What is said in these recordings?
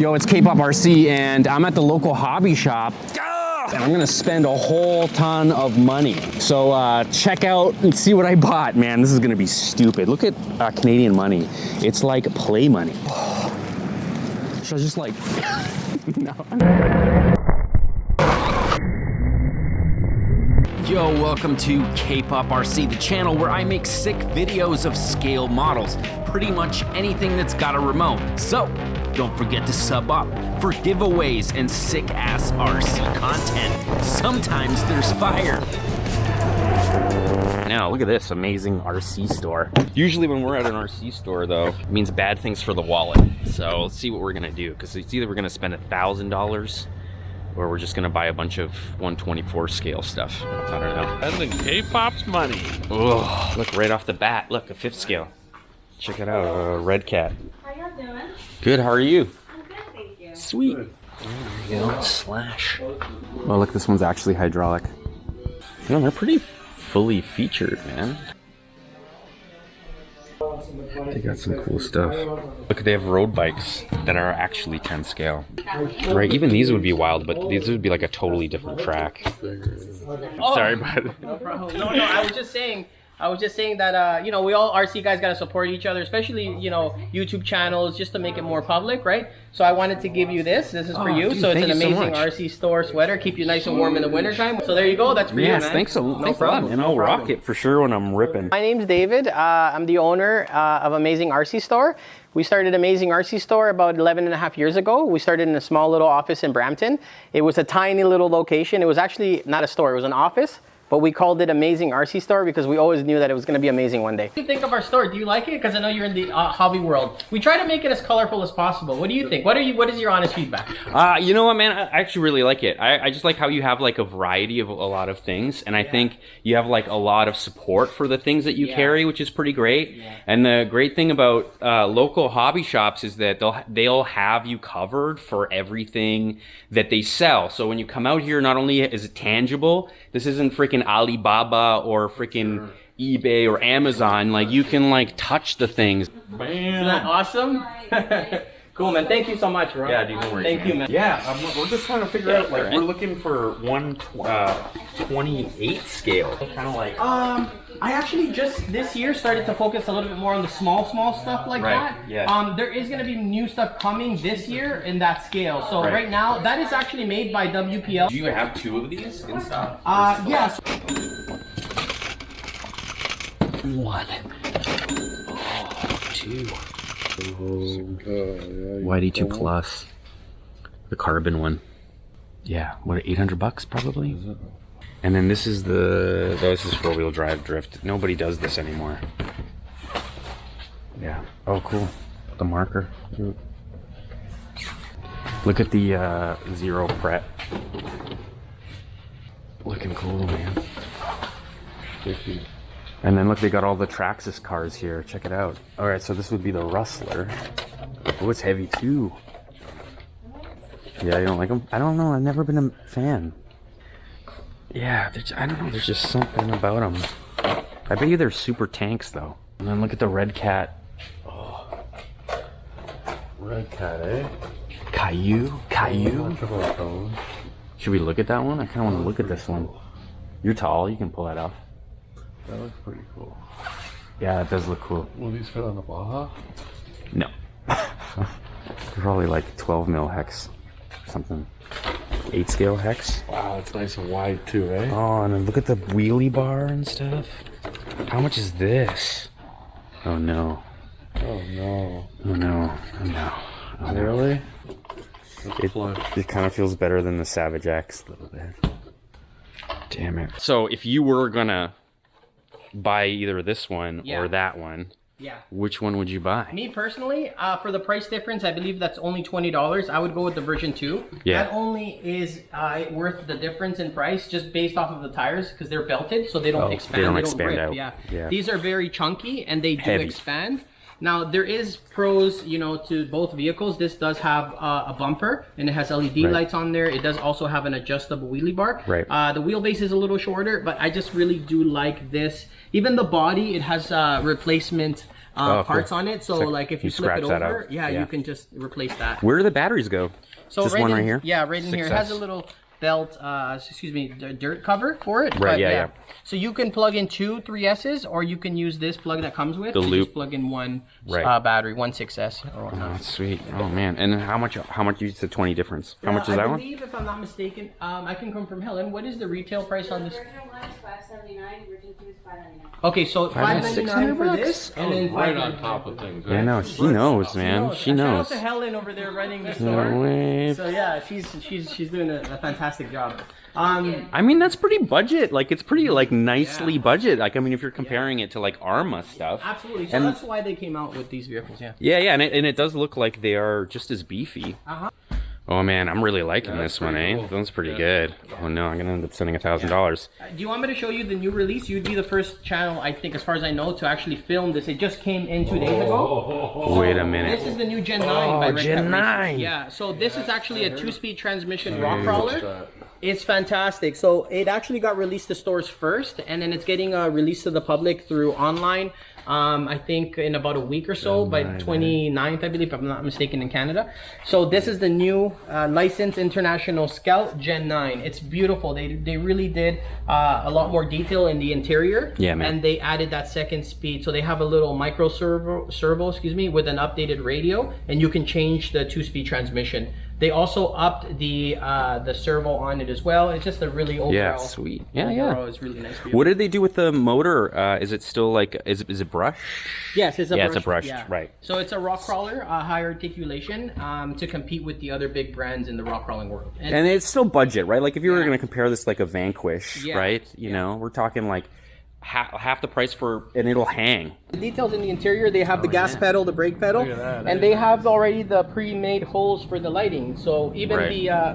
Yo, it's K-Pop RC, and I'm at the local hobby shop. And I'm gonna spend a whole ton of money. So check out and see what I bought. Man, this is gonna be stupid. Look at Canadian money. It's like play money. Should I just like, no. Yo, welcome to K-Pop RC, the channel where I make sick videos of scale models. Pretty much anything that's got a remote. So, don't forget to sub up for giveaways and sick-ass RC content. Sometimes there's fire. Now, look at this amazing RC store. Usually when we're at an RC store, though, it means bad things for the wallet. So, let's see what we're gonna do, because it's either we're gonna spend $1,000 or we're just gonna buy a bunch of 124 scale stuff. I don't know. That's the K-Pop's money. Oh, look, right off the bat, look, a 5th scale. Check it out, Redcat. How y'all doing? Good, how are you? I'm good, thank you. Sweet. There you go, Slash. Oh, look, this one's actually hydraulic. You know, they're pretty fully featured, man. They got some cool stuff. Look, they have road bikes that are actually 10 scale. Right, even these would be wild, but these would be like a totally different track. Oh, sorry, bud. No problem. No, I was just saying that, you know, we all RC guys got to support each other, especially, you know, YouTube channels, just to make it more public, right? So I wanted to give you this. This is for you. Dude, so it's an thank you so amazing much. RC store sweater. Keep you nice and warm in the wintertime. So there you go. That's for you, man. Thanks a lot. No problem. And I'll rock it for sure when I'm ripping. My name's David. I'm the owner of Amazing RC Store. We started Amazing RC Store about 11.5 years ago. We started in a small little office in Brampton. It was a tiny little location. It was actually not a store, it was an office. But we called it Amazing RC Store because we always knew that it was going to be amazing one day. What do you think of our store? Do you like it? Because I know you're in the hobby world. We try to make it as colorful as possible. What do you think? What is your honest feedback? You know what, man? I actually really like it. I just like how you have like a variety of a lot of things, and I think you have like a lot of support for the things that you carry, which is pretty great. And the great thing about local hobby shops is that they'll have you covered for everything that they sell. So when you come out here, not only is it tangible, this isn't freaking Alibaba or freaking eBay or Amazon. Like, you can like touch the things. Bam. Isn't that awesome? Cool, man. Thank you so much, bro. Yeah, dude, no worries. Thank you, man. Yeah, we're just trying to figure out, like, we're looking for 1/28 scale. Kind of like. I actually just this year started to focus a little bit more on the small stuff like that. Yeah. There is going to be new stuff coming this year in that scale. So right now, that is actually made by WPL. Do you have 2 of these in stock? Yes. 1. Oh, 2. YD2 Plus. The carbon one. Yeah, what, $800 probably? And then this is this is 4-wheel drive drift. Nobody does this anymore. Yeah. Oh, cool. The marker. Look at the Zero Pret. Looking cool, man. And then look, they got all the TRAXXAS cars here. Check it out. All right, so this would be the Rustler. Oh, it's heavy too. Yeah, you don't like them? I don't know. I've never been a fan. Yeah, I don't know. There's just something about them. I bet you they're super tanks, though. And then look at the Redcat. Oh. Redcat, eh? Kaiju? Should we look at that one? I kind of want to look at this one. You're tall. You can pull that off. That looks pretty cool. Yeah, it does look cool. Will these fit on the Baja? No. They're probably like 12 mil hex or something. 8 scale hex. Wow, it's nice and wide too, eh? Oh, and then look at the wheelie bar and stuff. How much is this? Oh no. Oh no. Oh no. Oh no. Oh, no. Really? It kind of feels better than the Savage X a little bit. Damn it. So if you were gonna buy either this one or that one, which one would you buy? Me personally, for the price difference, I believe that's only $20. I would go with the version 2. Yeah. That only is worth the difference in price just based off of the tires because they're belted, so they don't expand. They don't expand rip. out. Yeah. Yeah. These are very chunky and they do Heavy. expand. Now there is pros, you know, to both vehicles. This does have a bumper and it has LED lights on there. It does also have an adjustable wheelie bar. Right. The wheelbase is a little shorter, but I just really do like this. Even the body, it has replacement cool. parts on it. So So like if you you flip it scratch that over, out. yeah, Yeah. you can just replace that. Where do the batteries go? So Just one right in, here? Yeah, right in here. It has a Success. little belt, dirt cover for it. Right, but, yeah. So you can plug in 2 3S's, or you can use this plug that comes with. The to loop. Just plug in one Right. battery, one 6S or whatnot. That's sweet. Oh man. And how much you said 20 difference? How much is that I one? believe, if I'm not mistaken, I can confirm. Helen, what is the retail price on this? Original one is $579. Version 2 is $599. Okay, so $599 for this, and then Right on $599 top of things. Yeah, no, she knows, man. She Shout out knows. to Helen over there running the store. No way. So yeah, she's doing a fantastic job. I mean, that's pretty budget. Like, it's pretty, like, nicely budget. Like, I mean, if you're comparing it to, like, Arma stuff. Absolutely. So And- that's why they came out with these vehicles. Yeah. Yeah, and it does look like they are just as beefy. Oh, man, I'm really liking this one, eh? cool. That's pretty good. Oh, no, I'm going to end up spending $1,000. Do you want me to show you the new release? You'd be the first channel, I think, as far as I know, to actually film this. It just came in 2 days ago. Wait a This minute. is the new Gen 9 by Redcat Gen Racing. 9. Yeah, so this is actually a 2-speed transmission rock crawler. It's fantastic. So it actually got released to stores first, and then it's getting released to the public through online. I think in about a week or so, by 29th, I believe, if I'm not mistaken, in Canada. So this is the new licensed international Scout Gen 9. It's beautiful. They really did a lot more detail in the interior. Yeah, man. And they added that second speed. So they have a little micro servo, with an updated radio, and you can change the 2-speed transmission. They also upped the servo on it as well. It's just a really overall. Yeah, sweet. Yeah, overall, yeah. it's really nice. What did they do with the motor? Is it still like, is it brush? Yes, it's a Yeah, brushed, it's a brushed, right. So it's a rock crawler, high articulation, to compete with the other big brands in the rock crawling world. And it's still budget, right? Like if you were going to compare this like a Vanquish, Yeah. right? You know, we're talking like half the price for, and it'll hang. The details in the interior, they have the gas yeah. pedal, the brake pedal, Look at that, and they have already the pre-made holes for the lighting. So even Right.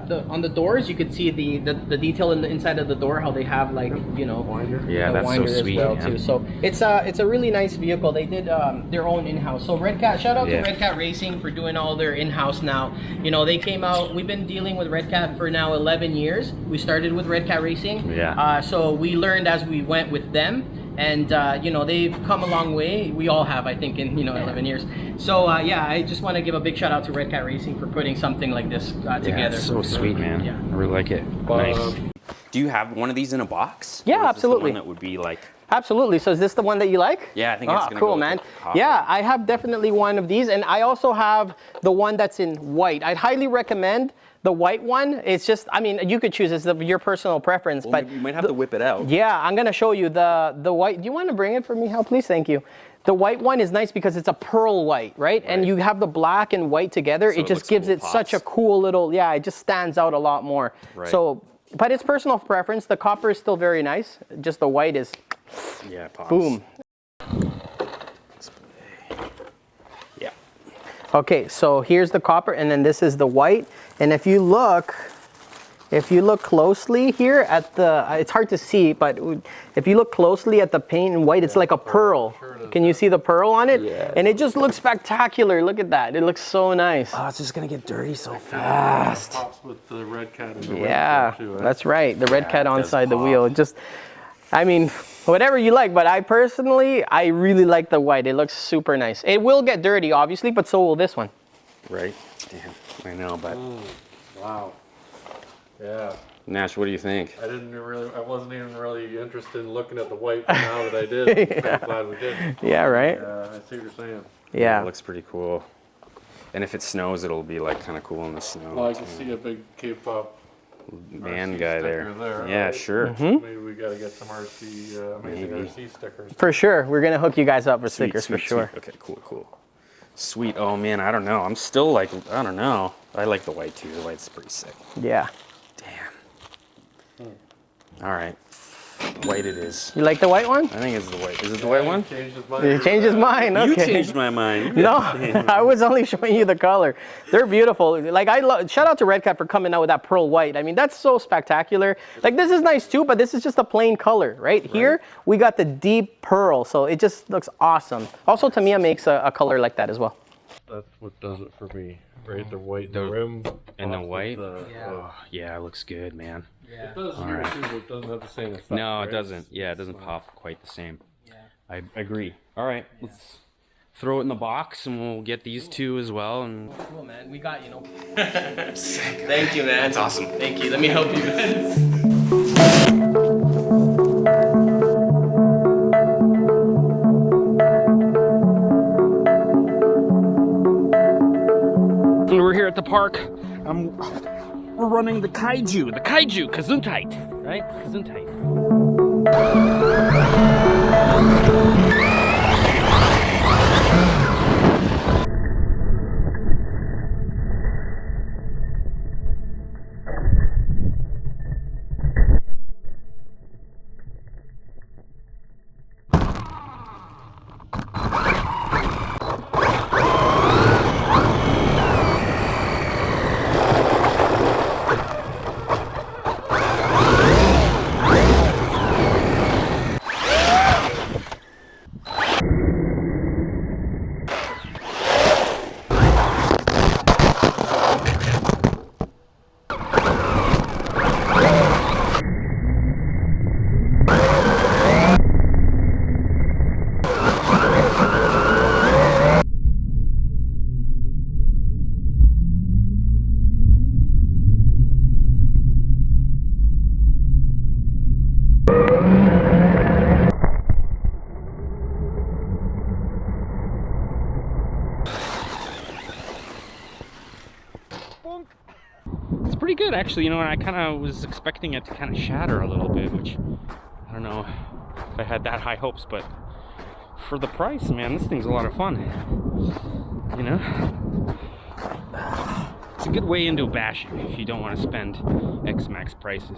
the on the doors, you could see the detail in the inside of the door, how they have like, you know, Yeah, the that's so winder as sweet, well, man. too. So it's a really nice vehicle. They did their own in-house. So Redcat, shout out Yeah. to Redcat Racing for doing all their in-house now. You know, they came out. We've been dealing with Redcat for now 11 years. We started with Redcat Racing. Yeah. So we learned as we went with them. And you know, they've come a long way. We all have, I think, in 11 years. So yeah, I just want to give a big shout out to Redcat Racing for putting something like this Yeah, together. it's so sweet, man. Yeah. I really like it. Nice. Do you have one of these in a box? Yeah, Or is this the absolutely. one that would be like, Absolutely. So is this the one that you like? yeah, I think it's gonna cool, go with man. the copper. Yeah, I have definitely one of these, and I also have the one that's in white. I'd highly recommend the white one. It's just, I mean, you could choose. It's your personal preference, well, but maybe you might have to whip it out. yeah, I'm gonna show you the white. Do you want to bring it for me, Hal? Please, thank you. The white one is nice because it's a pearl white, right? And you have the black and white together. So it it just looks gives cool, it such a pops. cool little, yeah, it just stands out a lot more. Right. So, but it's personal preference. The copper is still very nice. Just the white is, Yeah, it pops. boom. Yeah. Okay, so here's the copper, and then this is the white. And if you look closely here at the, it's hard to see, but if you look closely at the paint in white, it's like a pearl. Can you see the pearl on it? Yeah. And it just looks spectacular. Look at that. It looks so nice. Oh, it's just gonna get dirty so fast. Pops with the red cat in the Yeah, windshield, too, eh? that's right. The red cat it on does side the pop. wheel. Just, I mean, whatever you like, but I personally, I really like the white. It looks super nice. It will get dirty, obviously, but so will this one. Right? Damn, I know, but Wow. Yeah. Nash, what do you think? I wasn't even really interested in looking at the white, but now that I did, I'm glad we did. Yeah, right? I see what you're saying. Yeah. It looks pretty cool. And if it snows, it'll be like kind of cool in the snow. Well, I can see a big K-pop Man RC guy sticker there, Yeah, right? sure. Maybe we gotta get some RC, amazing Maybe. RC stickers. For sure. We're going to hook you guys up with Sweet, stickers sweet, for sure. sweet. Okay, cool, cool. Sweet. Oh man, I don't know. I'm still like, I don't know. I like the white too. The white's pretty sick. Yeah. Damn. All right. White it is. You like the white one? I think it's the white. Is it the white one? Changed his mind. Did you change his mind? You Okay. changed my mind. No, I was only showing you the color. They're beautiful. Like shout out to Redcat for coming out with that pearl white. I mean, that's so spectacular. Like this is nice too, but this is just a plain color, right? Here we got the deep pearl, so it just looks awesome. Also, Tamiya makes a color like that as well. That's what does it for me. Right, the white, the rim. And the pops with white? Yeah. Oh, yeah, it looks good, man. It does here Alright. too, but it doesn't have the same effect. No, it right? doesn't. Yeah, it doesn't pop quite the same. I agree. All right, let's throw it in the box, and we'll get these two as well. And Cool, man. We got you, know. Sick. Thank you, man. That's awesome. Thank you. Let me help you guys. We're here at the park. We're running the Kaiju Gesundheit, right? Gesundheit. It's pretty good, actually. You know, I kind of was expecting it to kind of shatter a little bit, which I don't know if I had that high hopes, but for the price, man, this thing's a lot of fun. You know, it's a good way into bashing if you don't want to spend XMAXX prices.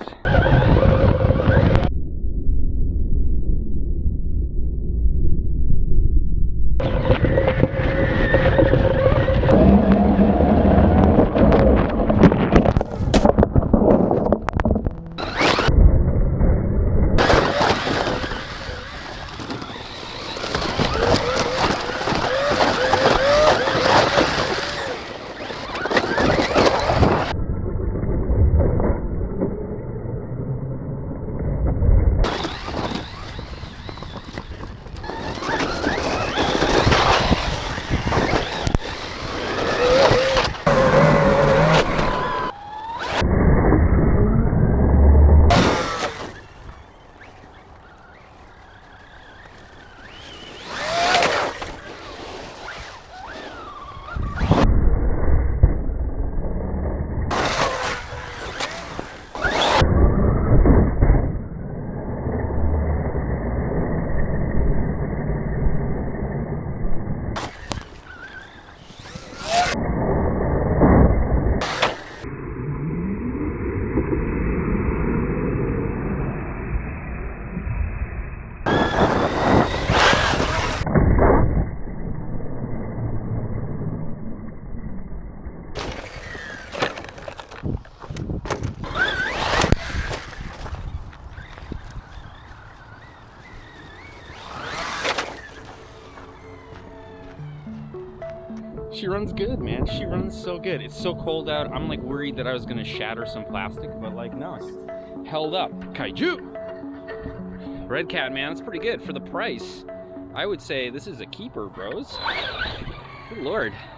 She runs good, man. She runs so good. It's so cold out. I'm like worried that I was gonna shatter some plastic, but like no, it's held up. Kaiju! Redcat, man, it's pretty good for the price. I would say this is a keeper, bros. Good Lord.